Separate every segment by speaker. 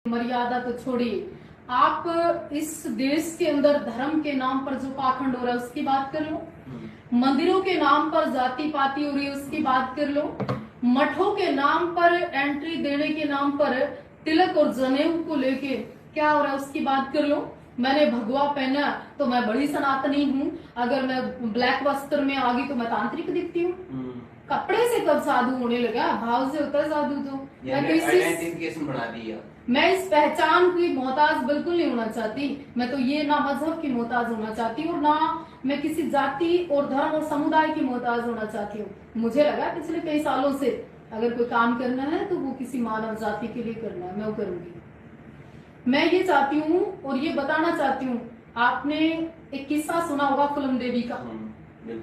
Speaker 1: मर्यादा तो छोड़िए, आप इस देश के अंदर धर्म के नाम पर जो पाखंड हो रहा है उसकी बात कर लो, मंदिरों के नाम पर जाति पाति हो रही है उसकी बात कर लो, मठों के नाम पर एंट्री देने के नाम पर तिलक और जनेऊ को लेके क्या हो रहा है उसकी बात कर लो। मैंने भगवा पहना तो मैं बड़ी सनातनी हूँ, अगर मैं ब्लैक वस्त्र में आ गई तो मैं तांत्रिक दिखती हूँ। कपड़े से कब साधु होने लगा, भाव से होता है साधु। तो मैं इस पहचान की मोहताज बिल्कुल नहीं होना चाहती। मैं तो ये ना मजहब की मोहताज होना चाहती हूँ, ना मैं किसी जाति और धर्म और समुदाय की मोहताज होना चाहती हूँ। मुझे लगा पिछले कई सालों से अगर कोई काम करना है तो वो किसी मानव जाति के लिए करना है, मैं वो करूंगी। मैं ये चाहती हूँ और ये बताना चाहती हूँ, आपने एक किस्सा सुना होगा फूलन देवी का।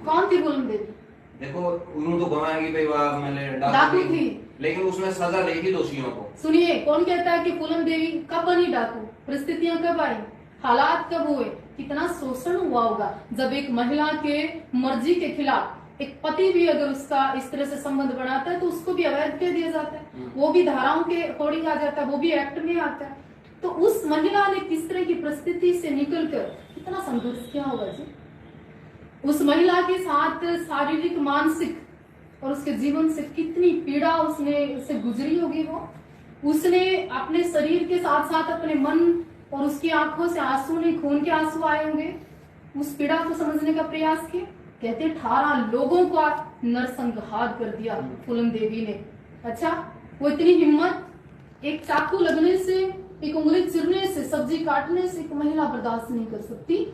Speaker 1: कौन थी फूलन देवी?
Speaker 2: देखो उन्होंने तो गवाएंगी भाई वाह मैंने
Speaker 1: डाकू थी,
Speaker 2: लेकिन उसमें सजा दी थी दोषियों को।
Speaker 1: सुनिए, कौन कहता है कि फूलन देवी कब बनी डाकू? परिस्थितियां कब आई, हालात कब हुए, कितना शोषण हुआ होगा जब एक महिला के मर्जी के खिलाफ एक पति भी अगर उसका इस तरह से संबंध बनाता है तो उसको भी अवैध कह दिया जाता है, वो भी धाराओं के अकॉर्डिंग आ जाता है, वो भी एक्ट में आता है। तो उस महिला ने किस तरह की परिस्थिति से निकलकर कितना संघर्ष किया होगा जी। उस महिला के साथ शारीरिक मानसिक और उसके जीवन से कितनी पीड़ा उससे गुजरी होगी। वो उसने अपने शरीर के साथ साथ अपने मन और उसकी आंखों से आंसू नहीं, खून के आंसू आए होंगे, उस पीड़ा को समझने का प्रयास किया। कहते 18 लोगों का नरसंहार कर दिया फूलन देवी ने। अच्छा, वो इतनी हिम्मत, एक चाकू लगने से, एक उंगली चिरने से, सब्जी काटने से एक महिला बर्दाश्त नहीं कर सकती।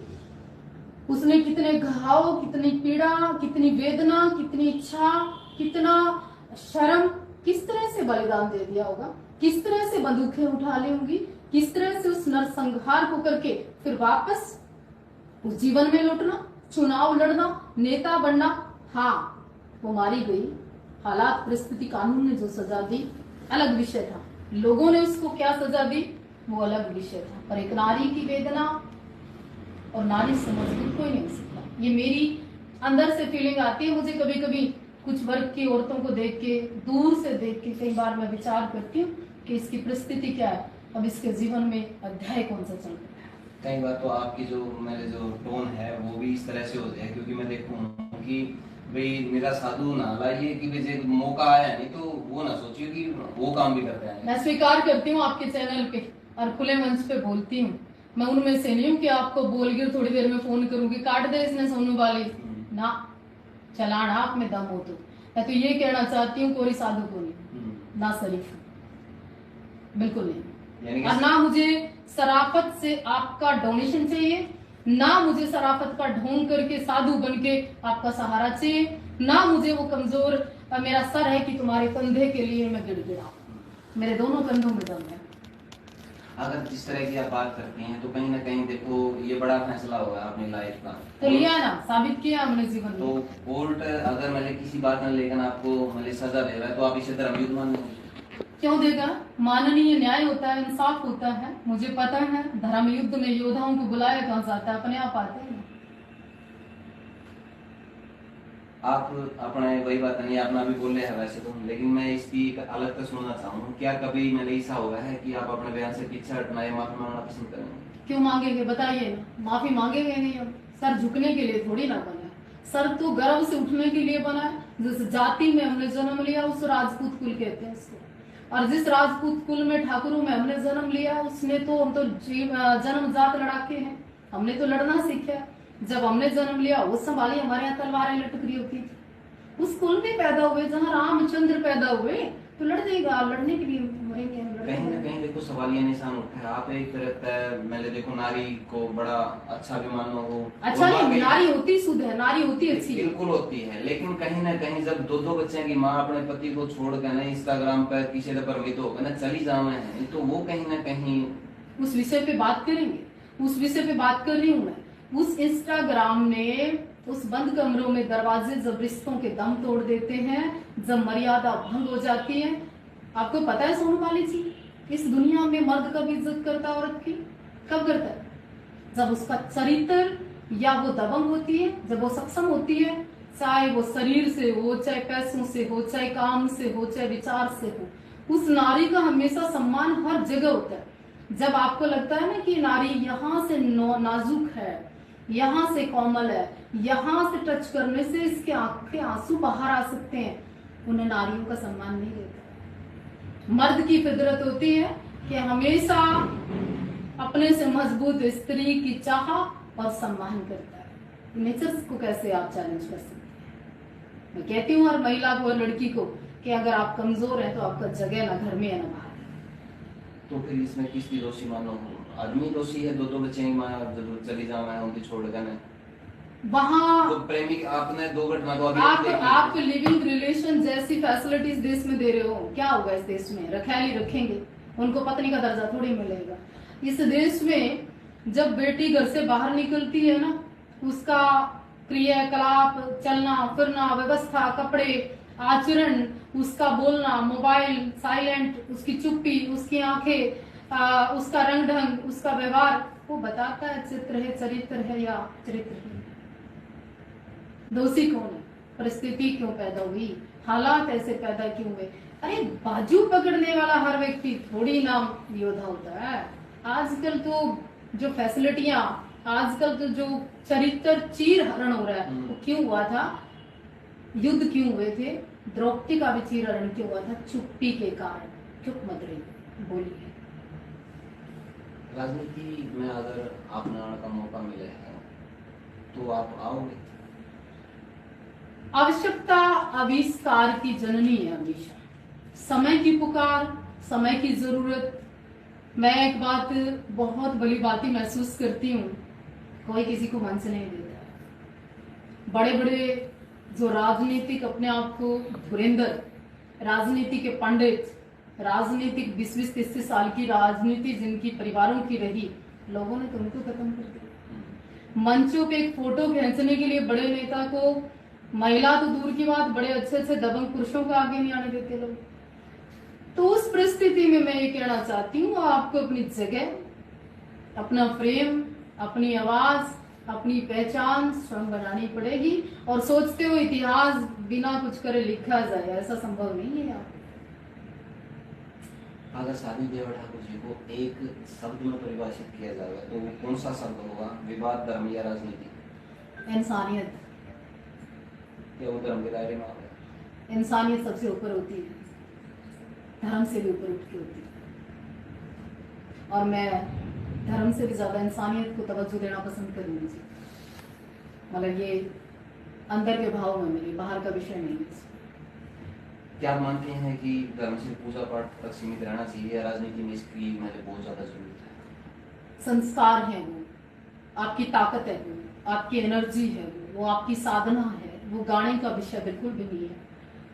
Speaker 1: उसने कितने घाव, कितनी पीड़ा, कितनी वेदना, कितनी इच्छा, कितना शर्म, किस तरह से बलिदान दे दिया होगा, किस तरह से बंदूकें उठा ली होंगी, किस तरह से उस नरसंहार को करके फिर वापस उस जीवन में लौटना, चुनाव लड़ना, नेता बनना। हाँ, वो मारी गई, हालात परिस्थिति कानून ने जो सजा दी अलग विषय था, लोगों ने उसको क्या सजा दी वो अलग विषय था। पर एक नारी की वेदना और नारी समझ कोई नहीं सकता। ये मेरी अंदर से फीलिंग आती है। मुझे कभी कभी कुछ वर्ग की औरतों को देख के, दूर से देख के कई बार मैं विचार करती हूँ कि इसकी परिस्थिति क्या है, अब इसके जीवन में अध्याय कौन सा चल रहा है।
Speaker 2: कई बार तो आपकी जो मेरे जो टोन है वो भी इस तरह से हो जाए, क्योंकि मैं देखूँ कि भाई मेरा साधु ना लाइए कि मुझे मौका आया नहीं तो वो ना सोचिए कि वो काम भी करते हैं।
Speaker 1: मैं स्वीकार करती हूँ आपके चैनल पे और खुले मंच पे बोलती हूँ, मैं उनमें से नहीं हूँ कि आपको बोल के थोड़ी देर में फोन करूंगी, काट दे इसने सोनू वाली ना, चलाना आप में दम हो तो। मैं तो ये कहना चाहती हूँ कोई साधु को नहीं, ना शरीफ, बिल्कुल नहीं। और ना मुझे शराफत से आपका डोनेशन चाहिए, ना मुझे शराफत का ढोंग करके साधु बन के आपका सहारा चाहिए, ना मुझे वो कमजोर मेरा सर है कि तुम्हारे कंधे के लिए मैं गिड़गिड़ाऊं। मेरे दोनों कंधों में दम है।
Speaker 2: अगर जिस तरह की आप बात करती हैं तो कहीं ना कहीं देखो ये बड़ा फैसला होगा अपनी लाइफ का,
Speaker 1: तो लिया ना, साबित किया हमने जीवन में।
Speaker 2: तो कोर्ट अगर मैंने किसी बात में लेकर आपको मैंने सजा दे रहा है तो आप इसे धर्म युद्ध मान लेंगे?
Speaker 1: क्यों देगा? माननीय न्याय होता है, इंसाफ होता है। मुझे पता है धर्म युद्ध में योद्धाओं को बुलाया कहाँ जाता है, अपने आप आते हैं।
Speaker 2: आप अपने वही बात नहीं अपना भी बोल रहे हैं वैसे तो, लेकिन मैं इसकी अलग तो सुनना चाहूँ, क्या कभी मैंने ऐसा होगा है कि आप अपने बयान से पीछे हटना या माफी मांगना पसंद करेंगे?
Speaker 1: क्यों मांगेंगे बताइए ना, माफी मांगेंगे नहीं हम। सर झुकने के लिए थोड़ी ना बना है, सर तो गर्व से उठने के लिए बना है। जिस जाति में हमने जन्म लिया उस राजपूत कुल कहते हैं उसको, और जिस राजपूत कुल में ठाकुरों में हमने जन्म लिया उसने तो हम तो जन्म जात लड़ाके हैं, हमने तो लड़ना सीखा। जब हमने जन्म लिया उस संभाली हमारे यहाँ तलवारें लटक रही होती थी। उस कुल में पैदा हुए जहाँ रामचंद्र पैदा हुए तो लड़ देगा, लड़ने के लिए मरेंगे।
Speaker 2: कहीं ना कहीं देखो सवालिया निशान उठा है। आप एक तरह मैंने देखो नारी को बड़ा अच्छा भी मान लो हो,
Speaker 1: अच्छा नहीं, नारी होती शुद्ध है, नारी होती अच्छी है,
Speaker 2: बिल्कुल होती है, लेकिन कहीं ना कहीं जब दो बच्चे की माँ अपने पति को छोड़ कर ना इंस्टाग्राम पर किसी ने परमित होकर ना चली जावे है, तो वो कहीं ना कहीं
Speaker 1: उस विषय पे बात करेंगे। उस विषय पे बात कर रही हूँ मैं। उस इंस्टाग्राम में उस बंद कमरों में दरवाजे जब रिश्तों के दम तोड़ देते हैं, जब मर्यादा भंग हो जाती है। आपको पता है सोनू वाली जी, इस दुनिया में मर्द कब इज्जत करता औरत की? कब करता है? जब उसका चरित्र या वो दबंग होती है, जब वो सक्षम होती है, चाहे वो शरीर से हो, चाहे पैसों से हो, चाहे काम से हो, चाहे विचार से हो। उस नारी का हमेशा सम्मान हर जगह होता है। जब आपको लगता है ना कि नारी यहाँ से नाजुक है, यहाँ से कोमल है, यहाँ से टच करने से इसके आंख के आंसू बाहर आ सकते हैं, उन्हें नारियों का सम्मान नहीं देता। मर्द की फितरत होती है कि हमेशा अपने से मजबूत स्त्री की चाह और सम्मान करता है। नेचर को कैसे आप चैलेंज कर सकते हैं? मैं कहती हूँ हर महिला को, हर लड़की को, कि अगर आप कमजोर हैं तो आपका जगह ना घर में है ना बाहर।
Speaker 2: तो फिर इसमें किसकी दोषी मानो? आदमी दोषी है, दो बच्चे की माँ जरूर चली जाओ, मैं उनकी छोड़ कर
Speaker 1: वहाँ
Speaker 2: तो प्रेमी आपने 2 घटना तो अभी
Speaker 1: आप लिविंग रिलेशन जैसी फैसिलिटीज देश में दे रहे हो, क्या होगा इस देश में? रखैली रखेंगे, उनको पत्नी का दर्जा थोड़ी मिलेगा। इस देश में जब बेटी घर से बाहर निकलती है ना, उसका क्रियाकलाप, चलना फिरना, व्यवस्था, कपड़े, आचरण, उसका बोलना, मोबाइल साइलेंट, उसकी चुप्पी, उसकी आंखें, उसका रंग ढंग, उसका व्यवहार, वो बताता है चित्र है, चरित्र है या चरित्रहीन। दोषी कौन है? परिस्थिति क्यों पैदा हुई, हालात ऐसे पैदा क्यों हुए? अरे बाजू पकड़ने वाला हर व्यक्ति थोड़ी ना योद्धा होता है। आजकल तो जो फैसिलिटियां, आजकल तो जो चरित्र चीर हरण हो रहा है, वो क्यों हुआ था? युद्ध क्यों हुए थे? द्रौपदी का भी चीर हरण क्यों हुआ था? चुप्पी के कारण। चुप मत रही, बोलिए।
Speaker 2: राजनीति में अगर अपना का मौका मिले तो आप आओगे?
Speaker 1: आवश्यकता आविष्कार की जननी है हमेशा। समय की पुकार, समय की जरूरत। मैं एक बात बहुत बड़ी बात ही महसूस करती हूँ, कोई किसी को मंच नहीं देता। बड़े बड़े जो राजनीतिक अपने आप को धुरेंद्र, राजनीति के पंडित, राजनीतिक 20-30 साल की राजनीति जिनकी परिवारों की रही, लोगों ने तो उनको खत्म कर दिया। मंचों पे एक फोटो खींचने के लिए बड़े नेता को, महिला तो दूर की बात, बड़े अच्छे दबंग पुरुषों को आगे नहीं आने देते लोग। तो उस परिस्थिति में मैं ये कहना चाहती हूँ, आपको अपनी जगह, अपना फ्रेम, अपनी आवाज, अपनी पहचान स्वयं बनानी पड़ेगी। और सोचते हो इतिहास बिना कुछ करे लिखा जाए, ऐसा संभव नहीं है। आप
Speaker 2: अगर शादी देवा ठाकुर जी को एक शब्द में परिभाषित किया जाएगा तो वो कौन सा शब्द होगा? विवाद, धर्म या राजनीति?
Speaker 1: इंसानियत।
Speaker 2: क्या वो धर्म के दायरे में आता है?
Speaker 1: इंसानियत सबसे ऊपर होती है, धर्म से भी ऊपर उठ के होती है। और मैं धर्म से भी ज्यादा इंसानियत को तवज्जो देना पसंद करूंगी जी। मतलब ये अंदर के भाव में मेरे, बाहर का विषय नहीं है।
Speaker 2: क्या आप मानते हैं कि धर्म से पूजा पाठ तक सीमित रहना चाहिए या राजनीति में इसकी मुझे बहुत ज्यादा जरूरत है?
Speaker 1: संस्कार है वो, आपकी ताकत है वो, आपकी एनर्जी है वो आपकी साधना है। वो गाने का विषय बिल्कुल भी नहीं है।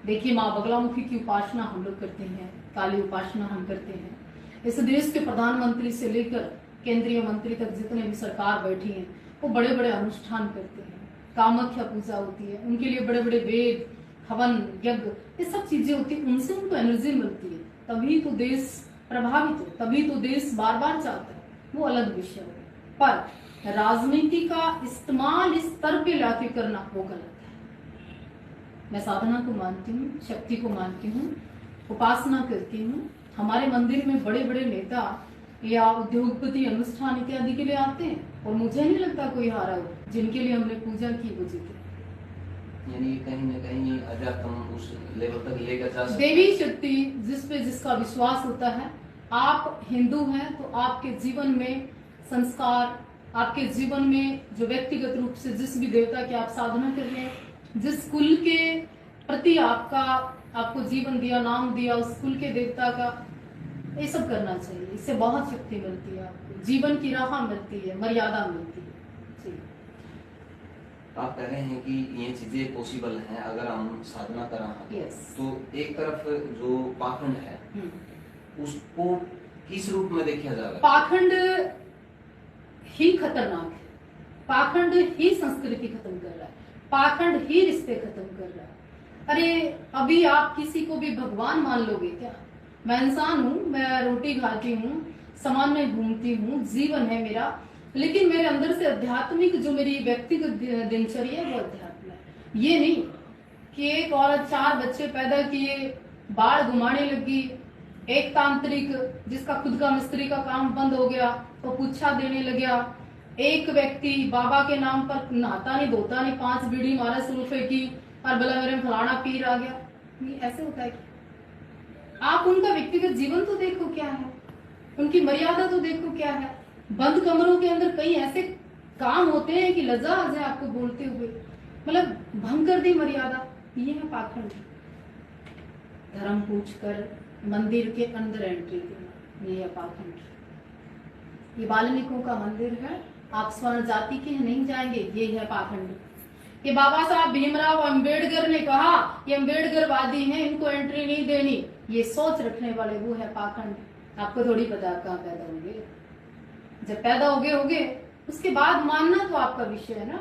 Speaker 1: देखिए, माँ बगलामुखी की उपासना हम लोग करते हैं, काली उपासना हम करते हैं। इस देश के प्रधानमंत्री से लेकर केंद्रीय मंत्री तक जितने भी सरकार बैठी हैं, वो बड़े बड़े अनुष्ठान करते हैं। कामाख्या पूजा होती है, उनके लिए बड़े बड़े वेद, हवन, यज्ञ, ये सब चीजें होती है। उनसे उनको एनर्जी मिलती है, तभी तो देश प्रभावित हो, तभी तो देश बार बार चाहता है। वो अलग विषय है। पर राजनीति का इस्तेमाल इस स्तर पे लाके करना वो गलत है। मैं साधना को मानती हूँ, शक्ति को मानती हूँ, उपासना करती हूँ। हमारे मंदिर में बड़े बड़े नेता या उद्योगपति अनुष्ठान इत्यादि के लिए आते हैं और मुझे नहीं लगता कोई हारा हो जिनके लिए हमने पूजा की वो जीते।
Speaker 2: यानी कहीं न कहीं अध्यात्म उस लेवल तक लेकर जा सकते।
Speaker 1: देवी शक्ति जिस पे जिसका विश्वास होता है, आप हिंदू हैं तो आपके जीवन में संस्कार, आपके जीवन में जो व्यक्तिगत रूप से जिस भी देवता की आप साधना कर रहे हैं, जिस कुल के प्रति आपको जीवन दिया, नाम दिया, उस कुल के देवता का, ये सब करना चाहिए। इससे बहुत शक्ति मिलती है, आपको जीवन की राह मिलती है, मर्यादा मिलती है।
Speaker 2: आप कह रहे हैं कि ये चीजें पॉसिबल हैं अगर हम साधना कर रहे हैं। तो एक तरफ जो पाखंड है उसको किस रूप में देखा जाएगा? पाखंड
Speaker 1: ही खतरनाक है, पाखंड ही संस्कृति खत्म कर रहा है, पाखंड ही रिश्ते खत्म कर रहा है। अरे अभी आप किसी को भी भगवान मान लोगे क्या? मैं इंसान हूँ, मैं रोटी खाती हूँ, समाज में घूमती हूँ, जीवन है मेरा, लेकिन मेरे अंदर से आध्यात्मिक जो मेरी व्यक्तिगत दिनचर्या है वो अध्यात्म है। ये नहीं कि एक औरत 4 बच्चे पैदा किए, बाढ़ घुमाने लगी, एक तांत्रिक जिसका खुद का मिस्त्री का काम बंद हो गया तो पूछा देने लगा, एक व्यक्ति बाबा के नाम पर नहाता नहीं धोता नहीं 5 बीड़ी मारा सुल्फे की और बोला मेरे में फलाना पीर आ गया। ये ऐसे होता है क्या? आप उनका व्यक्तिगत जीवन तो देखो क्या है, उनकी मर्यादा तो देखो क्या है। बंद कमरों के अंदर कई ऐसे काम होते हैं कि लज्जा आ जाए आपको बोलते हुए, मतलब भंग कर दी मर्यादा। ये है पाखंड। धर्म पूछकर मंदिर के अंदर एंट्री देना, ये है पाखंड। ये वाल्मीकियों का मंदिर है, आप स्वर्ण जाति के नहीं जाएंगे, ये है पाखंड। कि बाबा साहब भीमराव अंबेडकर ने कहा ये अंबेडकरवादी हैं, इनको एंट्री नहीं देनी, ये सोच रखने वाले वो है पाखंड। आपको थोड़ी पता आप कहाँ पैदा होंगे, जब पैदा होगे उसके बाद मानना तो आपका विषय है ना।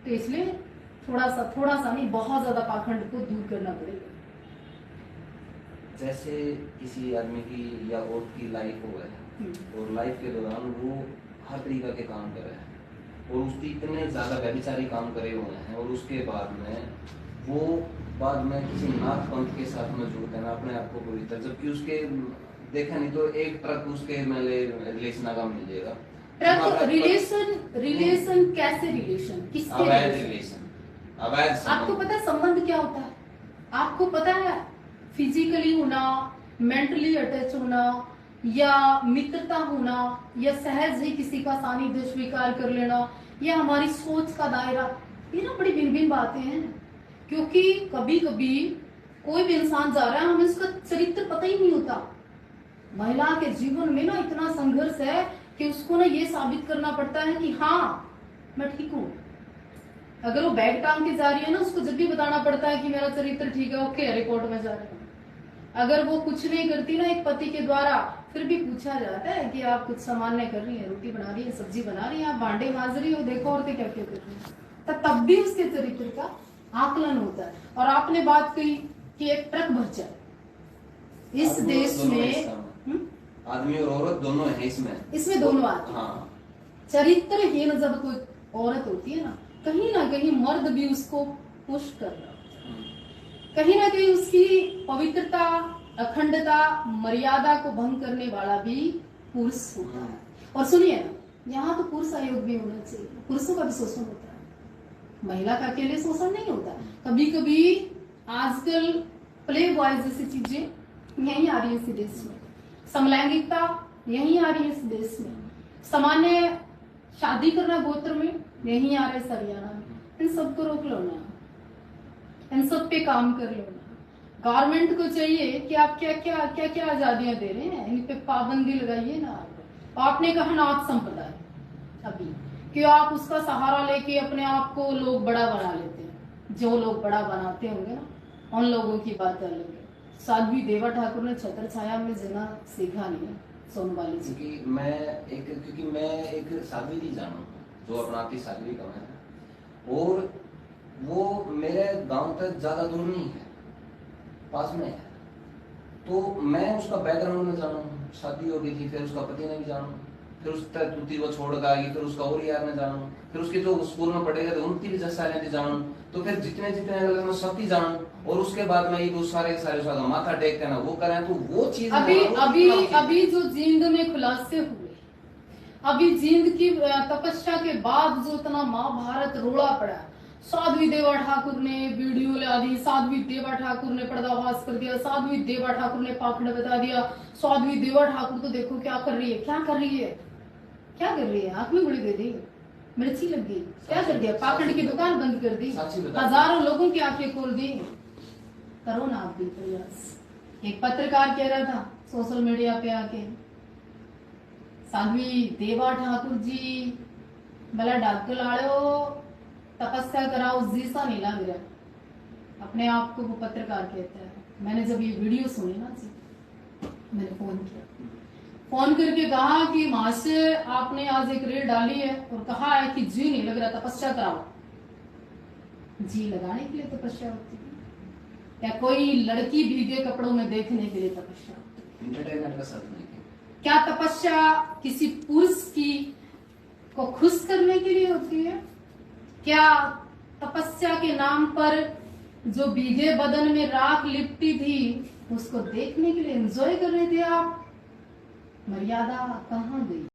Speaker 1: तो इसलिए थोड़ा सा नहीं, बहुत ज्यादा पाखंड को दूर करना पड़ेगा।
Speaker 2: जैसे किसी आदमी की या औरत की लाइफ हो है और लाइफ के दौरान वो हर तरीका के काम कर रहे हैं और उसकी इतने ज्यादा व्यभिचारी काम करे हुए हैं और उसके बाद में किसी नाथ पंथ के साथ में जुड़ते हैं अपने आप को पूरी तरह, जबकि उसके देखा नहीं तो एक ट्रक उसके रिलेशन का मिल जाएगा।
Speaker 1: ट्रक रिलेशन कैसे रिलेशन, किसके
Speaker 2: रिलेशन अवैध।
Speaker 1: आपको पता है संबंध क्या होता है? आपको पता है फिजिकली होना, मेंटली अटैच होना, या मित्रता होना, या सहज ही किसी का सानिध्य स्वीकार कर लेना, या हमारी सोच का दायरा, ये ना बड़ी भिन्न भिन्न बातें हैं। क्योंकि कभी कभी कोई भी इंसान जा रहा है, हमें उसका चरित्र पता ही नहीं होता। महिला के जीवन में ना इतना संघर्ष है कि उसको ना ये साबित करना पड़ता है कि हाँ मैं ठीक हूँ। अगर वो बैग टांग के जा रही है ना, उसको जब भी बताना पड़ता है कि मेरा चरित्र ठीक है, ओके रिपोर्ट में जा रहे हैं। अगर वो कुछ नहीं करती ना एक पति के द्वारा, फिर भी पूछा जाता है कि आप कुछ सामान्य कर रही हैं, रोटी बना रही है, सब्जी बना रही है, आप भांडे मांज रही हो, देखो औरतें क्या क्या कर रही है। तब भी उसके चरित्र का आकलन होता है। और आपने बात कही कि एक ट्रक भर जाए इस देश में,
Speaker 2: आदमी और औरत दोनों है इसमें दोनों आते हैं।
Speaker 1: चरित्रहीन जब कोई औरत होती है ना कहीं मर्द भी उसको पुश कर रहा है, कहीं ना कहीं उसकी पवित्रता, अखंडता, मर्यादा को भंग करने वाला भी पुरुष होता है। और सुनिए ना, यहाँ तो पुरुष आयोग भी होना चाहिए, पुरुषों का भी शोषण होता है, महिला का अकेले शोषण नहीं होता। कभी कभी आजकल प्ले बॉय जैसी चीजें यही आ रही है इस देश में, समलैंगिकता यही आ रही है इस देश में, सामान्य शादी करना गोत्र में यही आ रहा है हरियाणा में। इन सबको रोक लो ना, इन सब पे काम कर लो ना। गवर्नमेंट को चाहिए कि आप क्या क्या आजादियां दे रहे हैं, इन पे पाबंदी लगाइए ना। आपने कहा नाथ संप्रदाय अभी कि आप उसका सहारा लेके अपने आप को लोग बड़ा बना लेते हैं। जो लोग बड़ा बनाते होंगे ना, उन लोगों की बात अलग है। साध्वी देवा ठाकुर ने छत्र छाया में जीना सीखा नहीं है सोनवाली जी।
Speaker 2: क्योंकि मैं एक साध्वी की जानू जो अपना आपकी साध्वी का है, और वो मेरे गांव तक ज्यादा दूर नहीं है, पास में है। तो मैं उसका बैकग्राउंड में जानू, शादी हो गई थी, फिर उसका पति ने भी जानू, फिर उस तूती वो छोड़ कर आई, फिर उसका और यार में जानू, फिर उसके जो स्कूल में पढ़ेगा तो उनकी भी 10 साल थी जानू। तो फिर जितने अलग मैं सब ही जानू, और उसके बाद में ये तो सारे उसका माथा टेकते ना वो करें, तो वो चीज
Speaker 1: अभी जो जींद में खुलासे हुए, अभी जींद की तपस्या के बाद जो इतना महाभारत रोड़ा पड़ा, साध्वी देवा ठाकुर ने वीडियो ला दी, साध्वी देवा ठाकुर ने पर्दाफाश कर दिया, साध्वी देवा ठाकुर ने पाखंड बता दिया, साध्वी देवा ठाकुर तो देखो क्या कर रही है, आंख में गुड़ी दे दी, मिर्ची लग गई, क्या कर दिया, पाखंड की दुकान बंद कर दी, हजारों लोगों की आंखें खोल दी। करो ना आप भी प्रयास। एक पत्रकार कह रहा था सोशल मीडिया पे आके, साध्वी देवा ठाकुर जी भला डाक लाड़ो तपस्या कराओ जी सा नहीं लग रहा। अपने आप को वो पत्रकार कहता है। मैंने जब ये वीडियो सुनी ना जी, मैंने फोन किया, फोन करके कहा कि महाशय आपने आज एक रील डाली है और कहा है कि जी नहीं लग रहा, तपस्या कराओ। जी लगाने के लिए तपस्या होती है या कोई लड़की भीगे कपड़ों में देखने के लिए तपस्या होती है?
Speaker 2: एंटरटेनमेंट का साथ नहीं।
Speaker 1: क्या तपस्या किसी पुरुष की को खुश करने के लिए होती है? क्या तपस्या के नाम पर जो भीगे बदन में राख लिपटी थी उसको देखने के लिए एंजॉय कर रहे थे आप, मर्यादा कहाँ गई?